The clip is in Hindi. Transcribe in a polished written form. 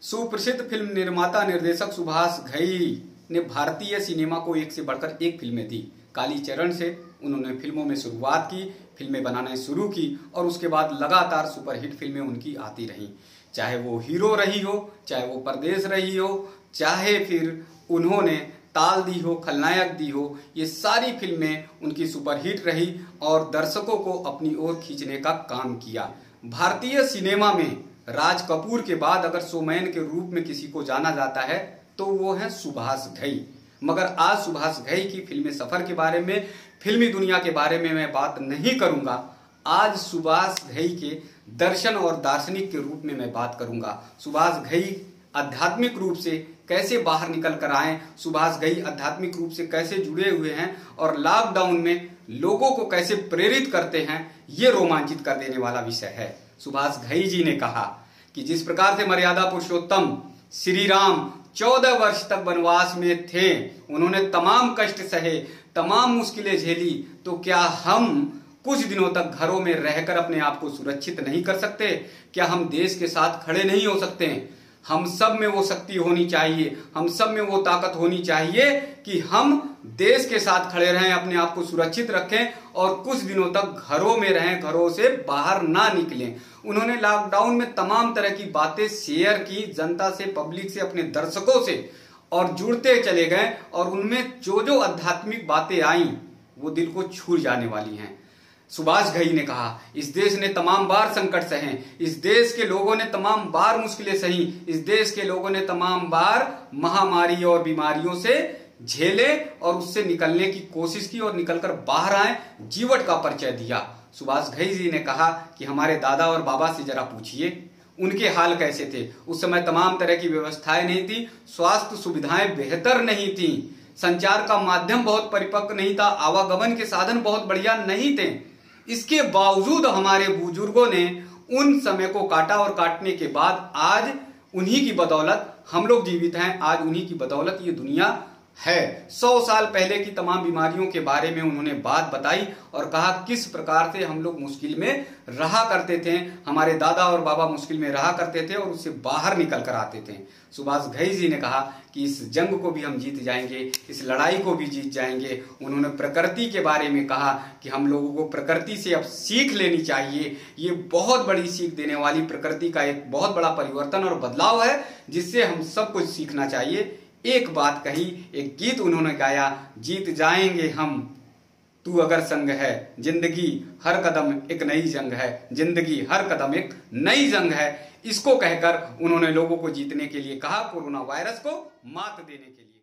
सुप्रसिद्ध फिल्म निर्माता निर्देशक सुभाष घई ने भारतीय सिनेमा को एक से बढ़कर एक फिल्में दी। कालीचरण से उन्होंने फिल्मों में शुरुआत की, फिल्में बनाना शुरू की और उसके बाद लगातार सुपरहिट फिल्में उनकी आती रहीं। चाहे वो हीरो रही हो, चाहे वो परदेश रही हो, चाहे फिर उन्होंने ताल दी हो, खलनायक दी हो, ये सारी फिल्में उनकी सुपरहिट रही और दर्शकों को अपनी ओर खींचने का काम किया। भारतीय सिनेमा में राज कपूर के बाद अगर शोमैन के रूप में किसी को जाना जाता है तो वो है सुभाष घई। मगर आज सुभाष घई की फिल्मी सफर के बारे में, फिल्मी दुनिया के बारे में मैं बात नहीं करूंगा। आज सुभाष घई के दर्शन और दार्शनिक के रूप में मैं बात करूंगा। सुभाष घई आध्यात्मिक रूप से कैसे बाहर निकल कर आए, सुभाष घई आध्यात्मिक रूप से कैसे जुड़े हुए हैं और लॉकडाउन में लोगों को कैसे प्रेरित करते हैं, ये रोमांचित कर देने वाला विषय है। सुभाष घई जी ने कहा कि जिस प्रकार से मर्यादा पुरुषोत्तम श्री राम 14 वर्ष तक वनवास में थे, उन्होंने तमाम कष्ट सहे, तमाम मुश्किलें झेली, तो क्या हम कुछ दिनों तक घरों में रहकर अपने आप को सुरक्षित नहीं कर सकते? क्या हम देश के साथ खड़े नहीं हो सकते? हम सब में वो शक्ति होनी चाहिए, हम सब में वो ताकत होनी चाहिए कि हम देश के साथ खड़े रहें, अपने आप को सुरक्षित रखें और कुछ दिनों तक घरों में रहें, घरों से बाहर ना निकलें। उन्होंने लॉकडाउन में तमाम तरह की बातें शेयर की जनता से, पब्लिक से, अपने दर्शकों से, और जुड़ते चले गए और उनमें जो जो आध्यात्मिक बातें आई वो दिल को छू जाने वाली हैं। सुभाष घई ने कहा, इस देश ने तमाम बार संकट सहे, इस देश के लोगों ने तमाम बार मुश्किलें सही, इस देश के लोगों ने तमाम बार महामारी और बीमारियों से झेले और उससे निकलने की कोशिश की और निकलकर बाहर आए, जीवट का परिचय दिया। सुभाष घई जी ने कहा कि हमारे दादा और बाबा से जरा पूछिए उनके हाल कैसे थे। उस समय तमाम तरह की व्यवस्थाएं नहीं थी, स्वास्थ्य सुविधाएं बेहतर नहीं थी, संचार का माध्यम बहुत परिपक्व नहीं था, आवागमन के साधन बहुत बढ़िया नहीं थे। इसके बावजूद हमारे बुजुर्गों ने उन समय को काटा और काटने के बाद आज उन्हीं की बदौलत हम लोग जीवित हैं, आज उन्हीं की बदौलत ये दुनिया है। 100 साल पहले की तमाम बीमारियों के बारे में उन्होंने बात बताई और कहा किस प्रकार से हम लोग मुश्किल में रहा करते थे, हमारे दादा और बाबा मुश्किल में रहा करते थे और उससे बाहर निकल कर आते थे। सुभाष घई जी ने कहा कि इस जंग को भी हम जीत जाएंगे, इस लड़ाई को भी जीत जाएंगे। उन्होंने प्रकृति के बारे में कहा कि हम लोगों को प्रकृति से अब सीख लेनी चाहिए। ये बहुत बड़ी सीख देने वाली प्रकृति का एक बहुत बड़ा परिवर्तन और बदलाव है जिससे हम सब कुछ सीखना चाहिए। एक बात कही, एक गीत उन्होंने गाया, जीत जाएंगे हम तू अगर संग है, जिंदगी हर कदम एक नई जंग है, जिंदगी हर कदम एक नई जंग है। इसको कहकर उन्होंने लोगों को जीतने के लिए कहा, कोरोना वायरस को मात देने के लिए।